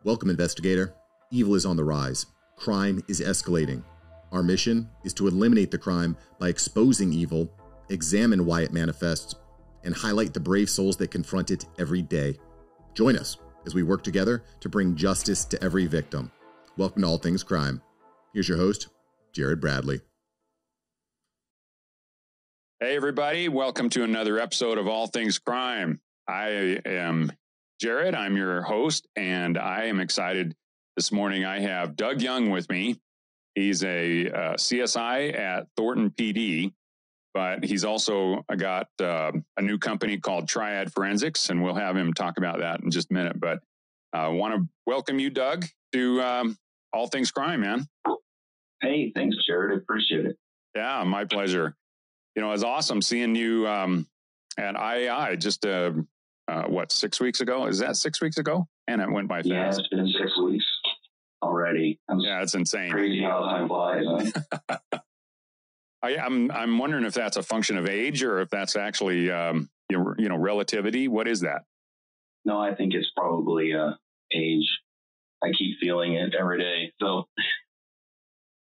Welcome, Investigator. Evil is on the rise. Crime is escalating. Our mission is to eliminate the crime by exposing evil, examine why it manifests, and highlight the brave souls that confront it every day. Join us as we work together to bring justice to every victim. Welcome to All Things Crime. Here's your host, Jared Bradley. Hey, everybody. Welcome to another episode of All Things Crime. I am Jared. I'm your host, and I am excited. This morning, I have Doug Young with me. He's a CSI at Thornton PD, but he's also got a new company called Triadforensics, and we'll have him talk about that in just a minute. But I want to welcome you, Doug, to All Things Crime, man. Hey, thanks, Jared. I appreciate it. Yeah, my pleasure. You know, it's awesome seeing you at IAI just, 6 weeks ago? Is that 6 weeks ago? And it went by fast. Yeah, it's been 6 weeks already. Yeah, it's insane. Crazy how time flies. Huh? I'm wondering if that's a function of age or if that's actually, relativity. What is that? No, I think it's probably age. I keep feeling it every day. So,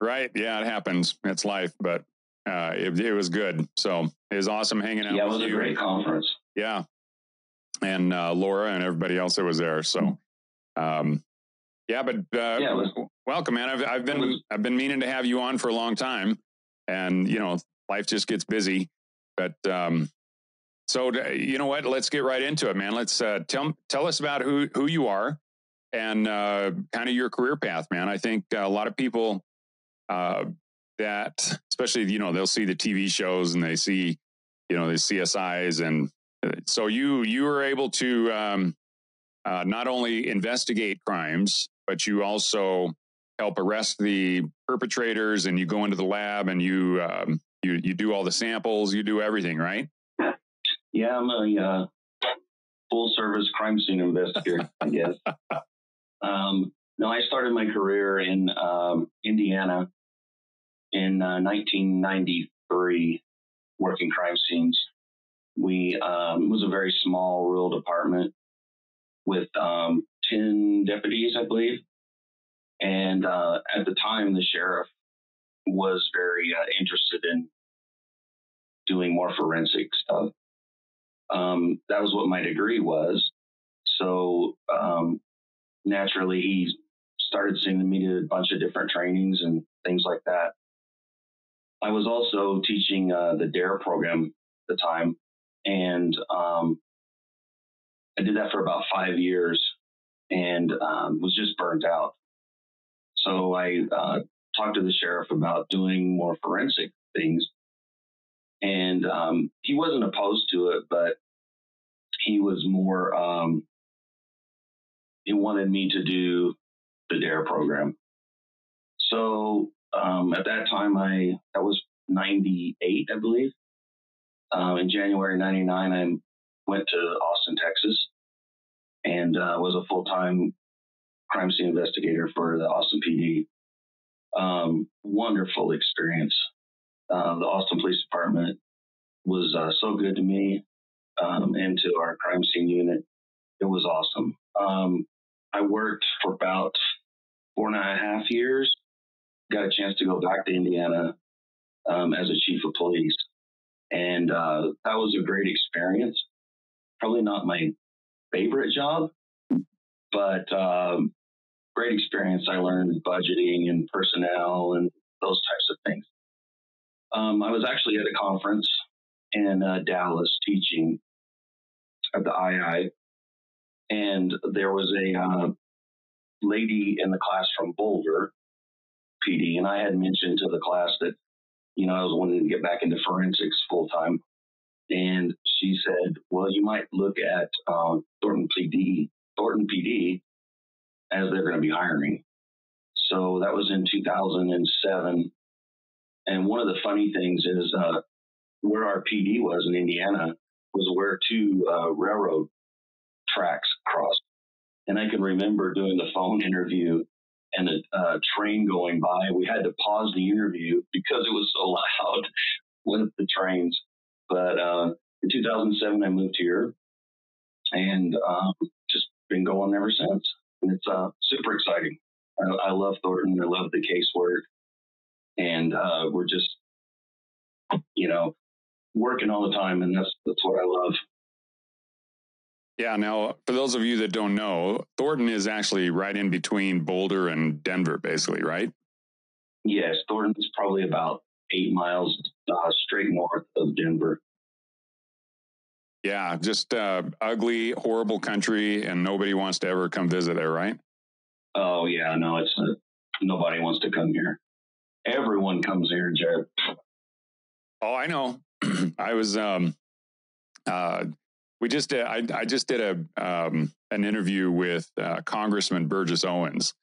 right. Yeah, it happens. It's life, but it was good. So it was awesome hanging out. Yeah, it with was you. A great conference. Yeah. And Laura and everybody else that was there. So, welcome, man. I've been meaning to have you on for a long time, and life just gets busy. But so you know what? Let's get right into it, man. Let's tell us about who you are and kind of your career path, man. I think a lot of people that, especially they'll see the TV shows and they see the CSIs, and so you were able to not only investigate crimes, but you also help arrest the perpetrators, and you go into the lab and you do all the samples, you do everything, right? Yeah, I'm a full service crime scene investigator, I guess. No, I started my career in Indiana in 1993, working crime scenes. We was a very small rural department with 10 deputies, I believe. And at the time, the sheriff was very interested in doing more forensic stuff. That was what my degree was. So naturally, he started sending me to a bunch of different trainings and things like that. I was also teaching the DARE program at the time. And I did that for about 5 years and was just burnt out. So I talked to the sheriff about doing more forensic things. And he wasn't opposed to it, but he was more, he wanted me to do the DARE program. So at that time, that was 98, I believe. In January 99, I went to Austin, Texas, and was a full-time crime scene investigator for the Austin PD. Wonderful experience. The Austin Police Department was so good to me and to our crime scene unit. It was awesome. I worked for about 4.5 years. Got a chance to go back to Indiana as a chief of police. And that was a great experience. Probably not my favorite job, but great experience. I learned budgeting and personnel and those types of things. I was actually at a conference in Dallas teaching at the II, and there was a lady in the class from Boulder PD, and I had mentioned to the class that I was wanting to get back into forensics full time. And she said, well, you might look at Thornton PD as they're going to be hiring. So that was in 2007. And one of the funny things is where our PD was in Indiana was where two railroad tracks crossed. And I can remember doing the phone interview and a train going by. We had to pause the interview because it was so loud with the trains. But in 2007, I moved here and just been going ever since. And it's super exciting. I love Thornton. I love the casework. And we're just, working all the time. And that's what I love. Yeah. Now, for those of you that don't know, Thornton is actually right in between Boulder and Denver, basically, right? Yes. Thornton's probably about 8 miles straight north of Denver. Yeah. Just ugly, horrible country, and nobody wants to ever come visit there, right? Oh, yeah. No, nobody wants to come here. Everyone comes here, Jared. Oh, I know. I was, we just did, I just did an interview with Congressman Burgess Owens,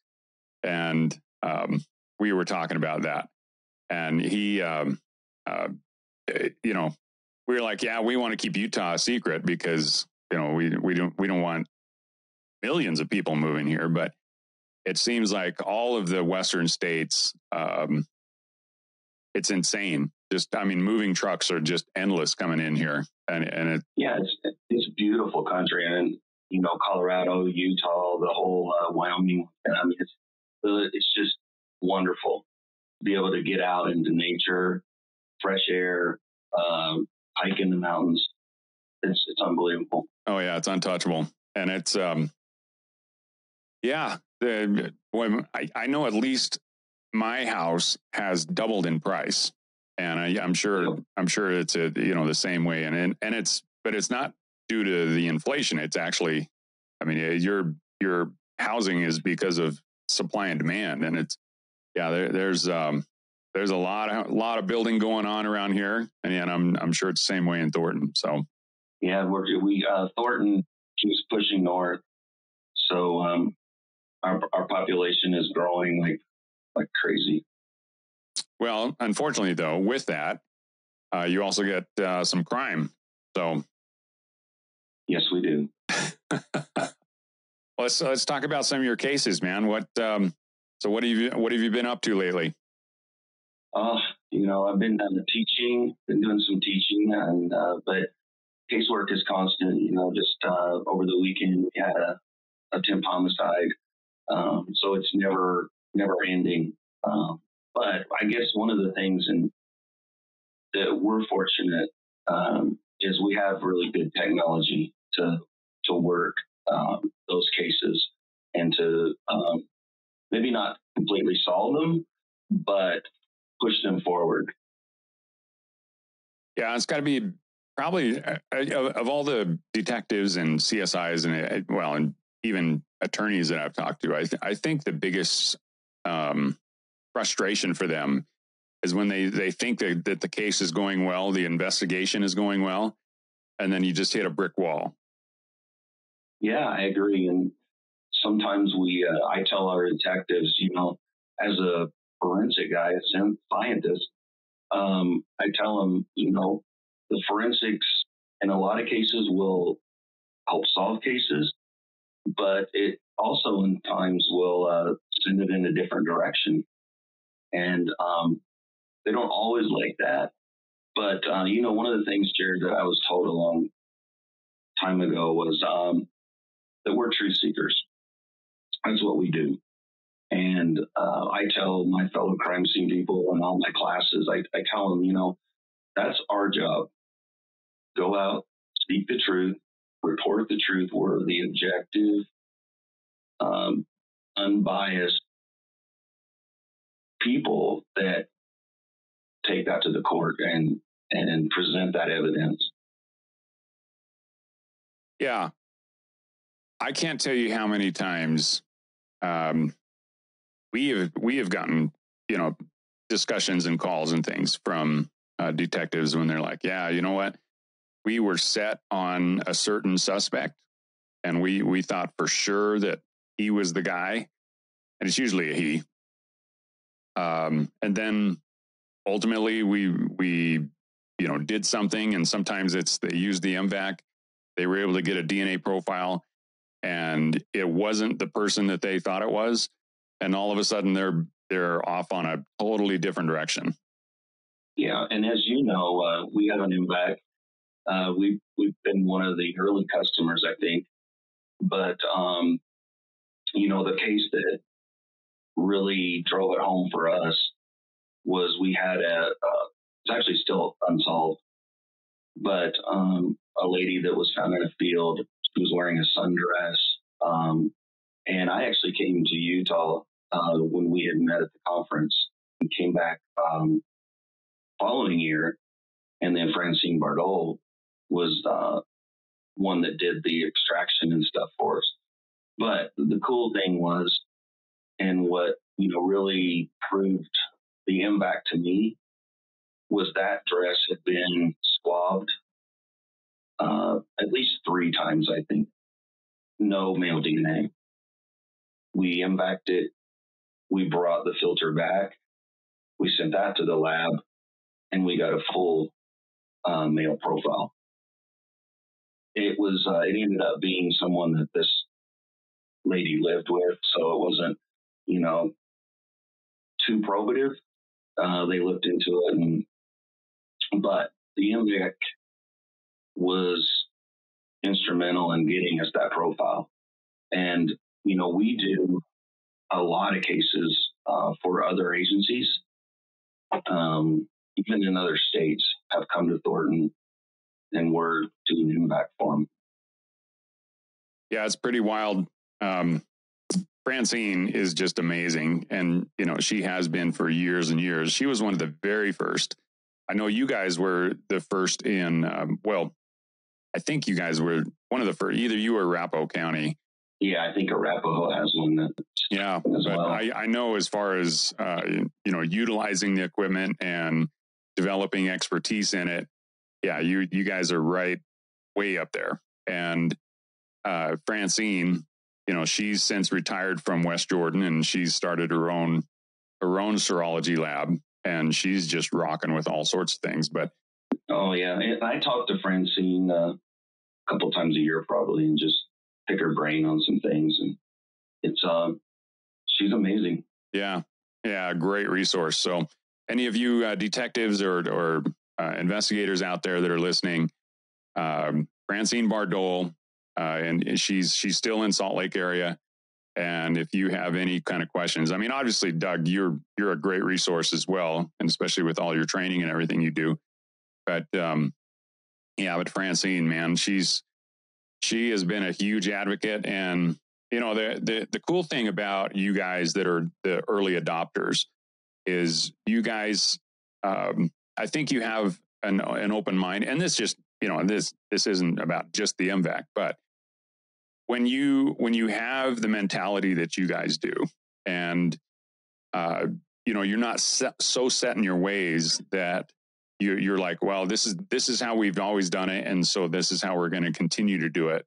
and we were talking about that. And he, we were like, yeah, we want to keep Utah a secret because, we don't want millions of people moving here, but it seems like all of the Western states, it's insane. Moving trucks are just endless coming in here. And it's a beautiful country. And, Colorado, Utah, the whole Wyoming. It's just wonderful to be able to get out into nature, fresh air, hike in the mountains. It's unbelievable. Oh yeah, it's untouchable. And it's, I know at least my house has doubled in price, and I'm sure it's the same way. And it's not due to the inflation. It's actually, your housing is because of supply and demand, and it's there's a lot of building going on around here, and I'm sure it's the same way in Thornton. So yeah, Thornton keeps pushing north, so our population is growing like crazy. Well, unfortunately, though, with that, you also get some crime. So yes, we do. Let's talk about some of your cases, man. What have you been up to lately? I've been doing some teaching, and but casework is constant. Just over the weekend we had a attempt homicide, so it's never ending. But I guess one of the things that we're fortunate is we have really good technology to work those cases and to maybe not completely solve them, but push them forward. Yeah, it's got to be probably of all the detectives and CSIs and even attorneys that I've talked to, I think the biggest frustration for them is when they think that the case is going well, the investigation is going well, and then you just hit a brick wall. Yeah, I agree. And sometimes I tell our detectives, as a forensic guy, as a scientist, I tell them, the forensics in a lot of cases will help solve cases, but it also in times will send it in a different direction. And they don't always like that. But, one of the things, Jared, that I was told a long time ago was that we're truth seekers. That's what we do. And I tell my fellow crime scene people in all my classes, I tell them, that's our job. Go out, speak the truth, report the truth. We're the objective, unbiased people that take that to the court and present that evidence. Yeah. I can't tell you how many times we have gotten, discussions and calls and things from detectives when they're like, yeah, you know what? We were set on a certain suspect and we thought for sure that he was the guy, and it's usually a he. And then ultimately we did something, and sometimes they used the M-Vac. They were able to get a DNA profile, and it wasn't the person that they thought it was. And all of a sudden they're off on a totally different direction. Yeah. And as you know, we have an M-Vac. We've been one of the early customers, I think, but The case that really drove it home for us was we had it's actually still unsolved, but a lady that was found in a field. She was wearing a sundress. And I actually came to Utah when we had met at the conference and came back following year. And then Francine Bardot was one that did the extraction and stuff for us. But the cool thing was, and what really proved the M-Vac to me, was that dress had been swabbed at least 3 times, I think. No male DNA. We M-Vac'd it. We brought the filter back. We sent that to the lab, and we got a full male profile. It ended up being someone that this lady lived with, so it wasn't, too probative. They looked into it, but the M-Vac was instrumental in getting us that profile. And, we do a lot of cases for other agencies, even in other states, have come to Thornton, and we're doing M-Vac for them. Yeah, it's pretty wild. Francine is just amazing. And, she has been for years and years. She was one of the very first. I know you guys were the first in, I think you guys were one of the first, either you or Arapahoe County. Yeah, I think Arapahoe has one. Yeah, but well. I know as far as, utilizing the equipment and developing expertise in it, yeah, you guys are right way up there. And Francine, she's since retired from West Jordan, and she's started her own serology lab, and she's just rocking with all sorts of things. But oh yeah, and I talk to Francine a couple times a year probably, and just pick her brain on some things, and it's she's amazing. Yeah, great resource. So any of you detectives or investigators out there that are listening, Francine Bardot, and she's still in Salt Lake area. And if you have any kind of questions, I mean, obviously, Doug, you're a great resource as well, and especially with all your training and everything you do. But but Francine, man, she has been a huge advocate. And the cool thing about you guys that are the early adopters is you guys, I think you have an open mind. And this just, this isn't about just the M-Vac, but when you have the mentality that you guys do, and you're not so set in your ways that you're like, well, this is how we've always done it, and so this is how we're going to continue to do it.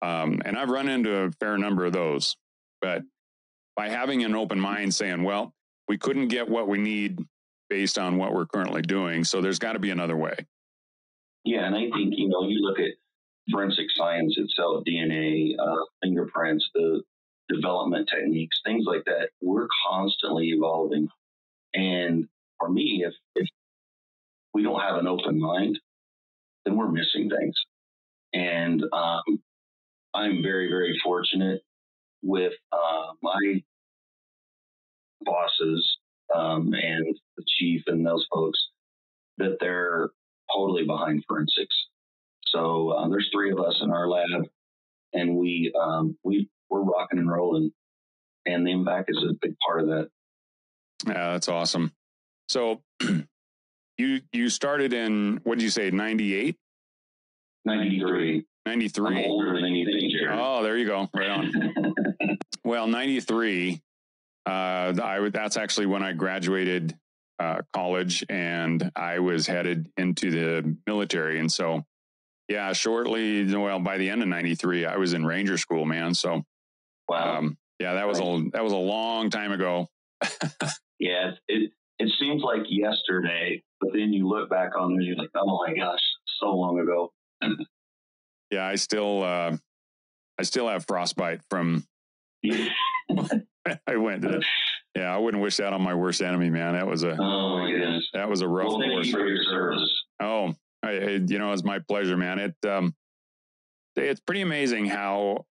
And I've run into a fair number of those, but by having an open mind, saying, well, we couldn't get what we need based on what we're currently doing, so there's got to be another way. Yeah, and I think you look at forensic science itself, DNA, fingerprints, the development techniques, things like that. We're constantly evolving. And for me, if we don't have an open mind, then we're missing things. And I'm very, very fortunate with my bosses and the chief and those folks that they're totally behind forensics. So there's 3 of us in our lab, and we're rocking and rolling, and the M-Vac is a big part of that. Yeah, that's awesome. So you started in, what did you say, 98? 93. 93. I'm older than you think, Jared. Oh, there you go. Right on. Well, 93. That's actually when I graduated college, and I was headed into the military, and so. Yeah, by the end of 93, I was in Ranger school, man. So, wow. That was a long time ago. Yeah, it seems like yesterday, but then you look back on it and you're like, oh my gosh, so long ago. Yeah, I still have frostbite from. I went to. Yeah, I wouldn't wish that on my worst enemy, man. That was a. Oh my goodness. That was a rough. Well, thank you for your service. Oh. It's my pleasure, man. It's pretty amazing how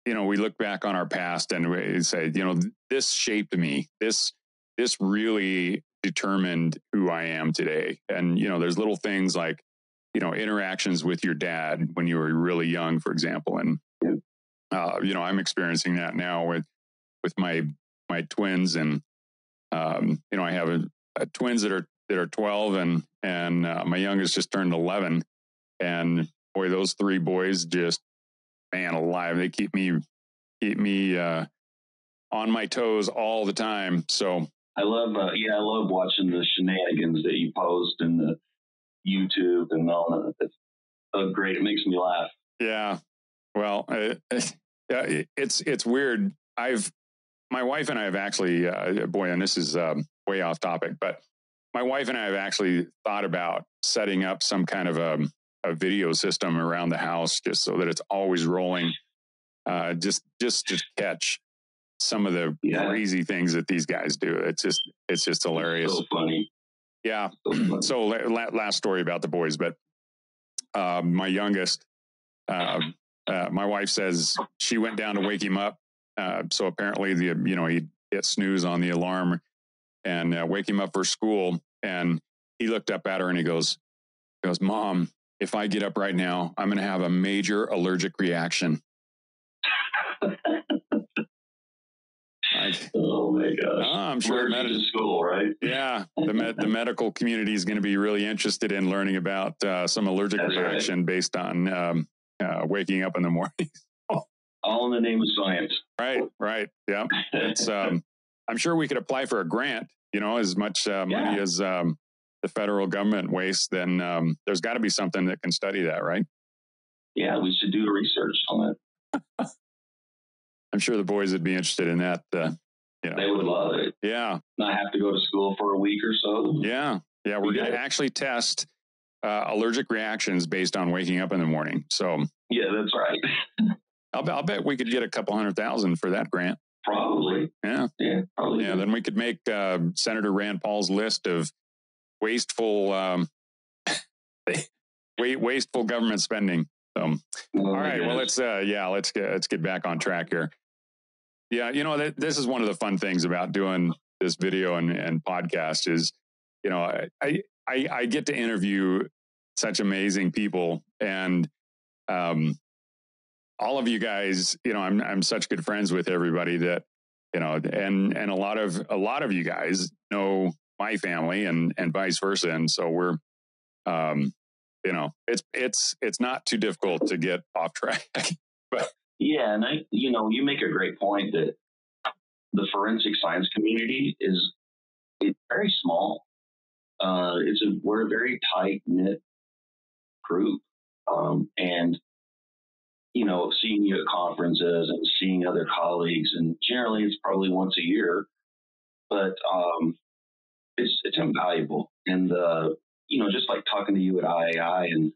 we look back on our past and we say, this shaped me. This really determined who I am today. And, there's little things like, interactions with your dad when you were really young, for example. And, I'm experiencing that now with my twins. And, I have twins that are 12 and my youngest just turned 11. And boy, those three boys just, man alive, they keep me on my toes all the time. So I love watching the shenanigans that you post and the YouTube and all that. It's great. It makes me laugh. Yeah. Well, it's weird. My wife and I have actually, and this is way off topic, but my wife and I have actually thought about setting up some kind of a video system around the house, just so that it's always rolling, just to catch some of the crazy things that these guys do. It's just hilarious. So funny. Yeah. So last story about the boys, but my youngest, my wife says she went down to wake him up. So apparently he hit snooze on the alarm and wake him up for school. And he looked up at her and he goes, "Mom, if I get up right now, I'm going to have a major allergic reaction." Oh my gosh! I'm sure to school, right? Yeah, the medical community is going to be really interested in learning about some allergic reaction based on waking up in the morning. All in the name of science. Right. Yeah, it's. I'm sure we could apply for a grant. As much money as the federal government wastes, then there's got to be something that can study that, right? Yeah, we should do research on it. I'm sure the boys would be interested in that. They would love it. Yeah. Not have to go to school for a week or so. Yeah. We're going to actually test allergic reactions based on waking up in the morning. So yeah, that's right. I'll bet we could get a couple $100,000 for that grant. Probably. Yeah. Probably. Yeah. Then we could make Senator Rand Paul's list of wasteful, wasteful government spending. So, all right. Well, let's get back on track here. Yeah. This is one of the fun things about doing this video and podcast is, I get to interview such amazing people, and all of you guys, I'm such good friends with everybody that, and a lot of you guys know my family and vice versa. And so we're, it's not too difficult to get off track. But yeah. And you make a great point that the forensic science community it's very small. We're a very tight knit group. And seeing you at conferences and seeing other colleagues, and generally it's probably once a year, but it's invaluable. And just like talking to you at IAI and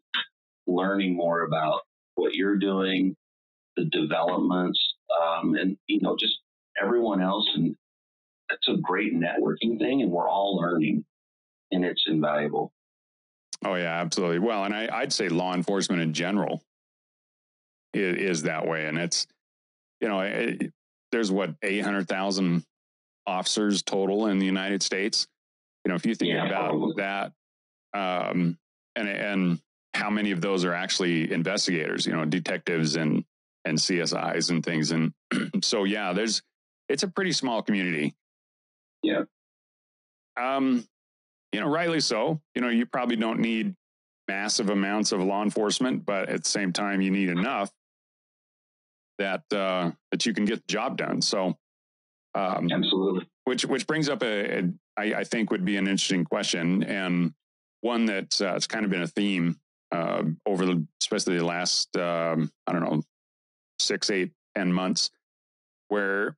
learning more about what you're doing, the developments, and just everyone else, and it's a great networking thing, and we're all learning, and it's invaluable. Oh yeah, absolutely. Well, and I'd say law enforcement in general is that way. And it's, there's 800,000 officers total in the United States. If you think about that, and how many of those are actually investigators, detectives and CSIs and things. And so, yeah, it's a pretty small community. Yeah. Rightly so. You probably don't need massive amounts of law enforcement, but at the same time, you need enough that you can get the job done. So, absolutely. Which brings up I think would be an interesting question, and one that it's kind of been a theme especially the last 6, 8, 10 months, where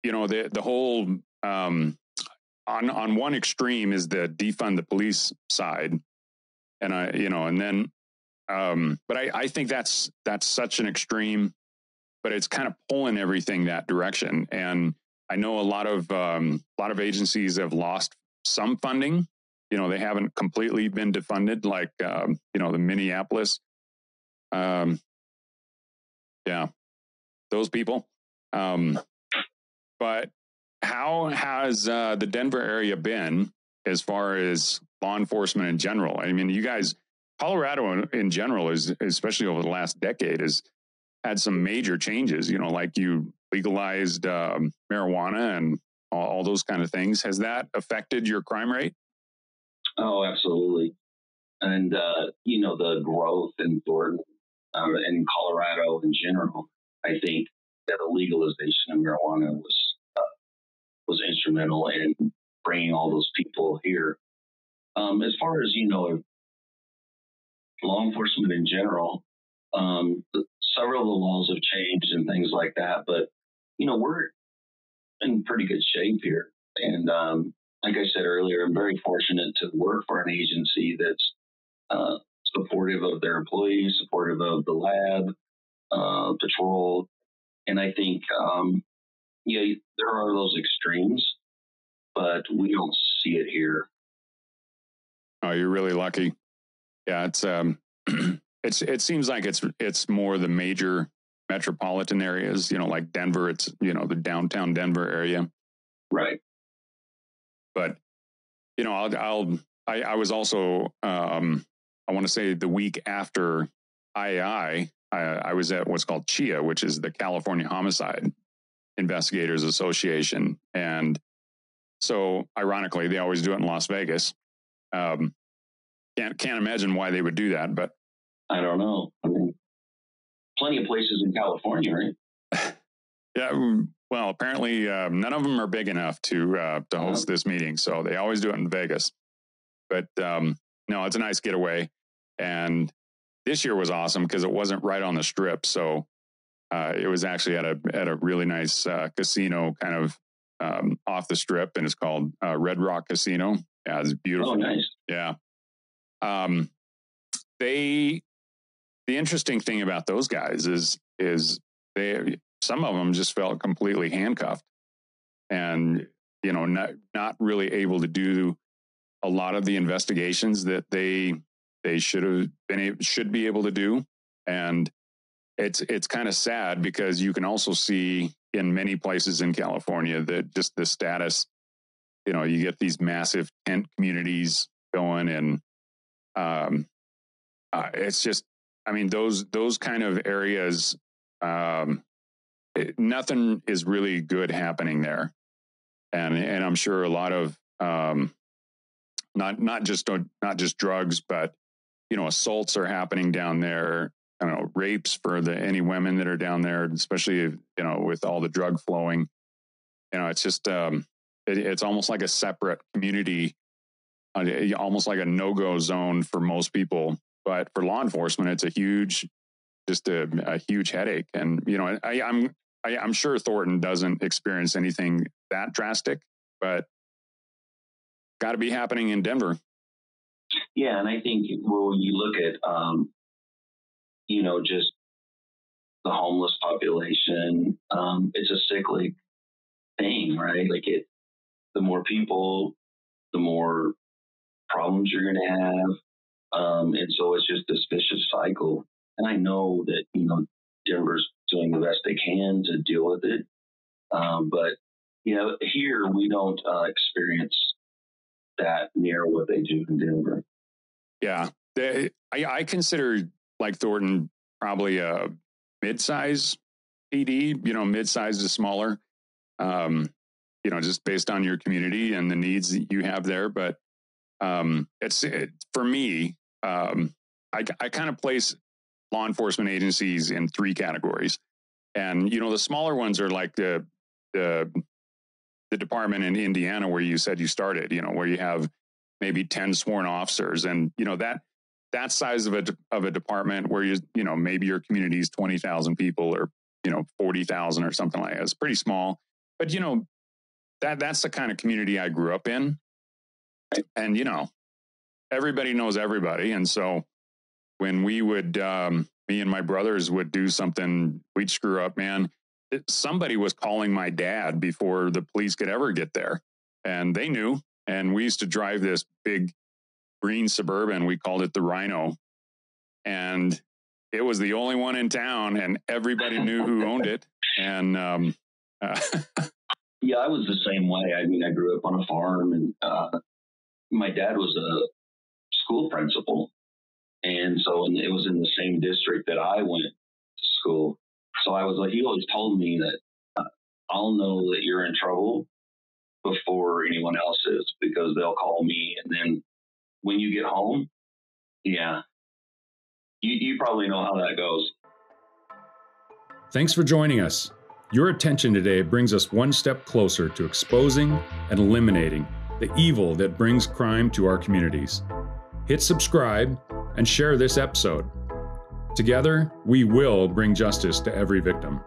the whole on one extreme is the defund the police side, and but I think that's such an extreme, but it's kind of pulling everything that direction. And I know a lot of agencies have lost some funding. They haven't completely been defunded, like the Minneapolis. Yeah. those people. But how has the Denver area been as far as law enforcement in general? I mean, you guys, Colorado in general, is especially over the last decade, has had some major changes. You know, like you legalized marijuana and all those kind of things. Has that affected your crime rate? Oh, absolutely. And, the growth in Thornton and Colorado in general, I think that the legalization of marijuana was instrumental in bringing all those people here. As far as, law enforcement in general, several of the laws have changed and things like that, but, we're in pretty good shape here. And like I said earlier, I'm very fortunate to work for an agency that's supportive of their employees, supportive of the lab, patrol. And I think, there are those extremes, but we don't see it here. Oh, you're really lucky. Yeah, it's it seems like it's more the major metropolitan areas, like Denver. It's the downtown Denver area, right? But I was also I want to say the week after I was at what's called CHIA, which is the California Homicide Investigators Association, and so ironically, they always do it in Las Vegas. Can't imagine why they would do that, but I don't know. I mean, plenty of places in California, right? Yeah. Well, apparently none of them are big enough to host this meeting, so they always do it in Vegas. But no, it's a nice getaway, and this year was awesome because it wasn't right on the strip, so it was actually at a really nice casino, kind of off the strip, and it's called Red Rock Casino. Yeah, it's beautiful. Oh, nice. Yeah. The interesting thing about those guys is some of them just felt completely handcuffed, and not really able to do a lot of the investigations that they should be able to do. And it's kind of sad because you can also see in many places in California that just the status, you get these massive tent communities going, and it's just, I mean, those kind of areas, nothing is really good happening there. And I'm sure a lot of, not just drugs, but, assaults are happening down there. I don't know, rapes for any women that are down there, especially, with all the drug flowing. It's just, it's almost like a separate community, almost like a no-go zone for most people. But for law enforcement, it's a huge headache. And, I'm sure Thornton doesn't experience anything that drastic, but got to be happening in Denver. Yeah. And I think when you look at, just the homeless population, it's a cyclic thing, right? Like the more people, the more problems you're going to have. And so it's just this vicious cycle. And I know that, Denver's doing the best they can to deal with it. But, here we don't experience that near what they do in Denver. Yeah. I consider like Thornton probably a mid-size PD, mid-size to smaller, just based on your community and the needs that you have there. But for me, I kind of place law enforcement agencies in three categories. And, the smaller ones are like the department in Indiana where you said you started, where you have maybe 10 sworn officers, and, that size of a department where maybe your community is 20,000 people or, 40,000 or something like that. It's pretty small, but that's the kind of community I grew up in. And, everybody knows everybody. And so when we would, me and my brothers would do something, we'd screw up, man. Somebody was calling my dad before the police could ever get there, and they knew. And we used to drive this big green Suburban. We called it the Rhino, and it was the only one in town, and everybody knew who owned it. And yeah, I was the same way. I mean, I grew up on a farm, and my dad was a school principal. And so it was in the same district that I went to school. So I was like, he always told me that I'll know that you're in trouble before anyone else is, because they'll call me. And then when you get home, yeah, you probably know how that goes. Thanks for joining us. Your attention today brings us one step closer to exposing and eliminating the evil that brings crime to our communities. Hit subscribe and share this episode. Together, we will bring justice to every victim.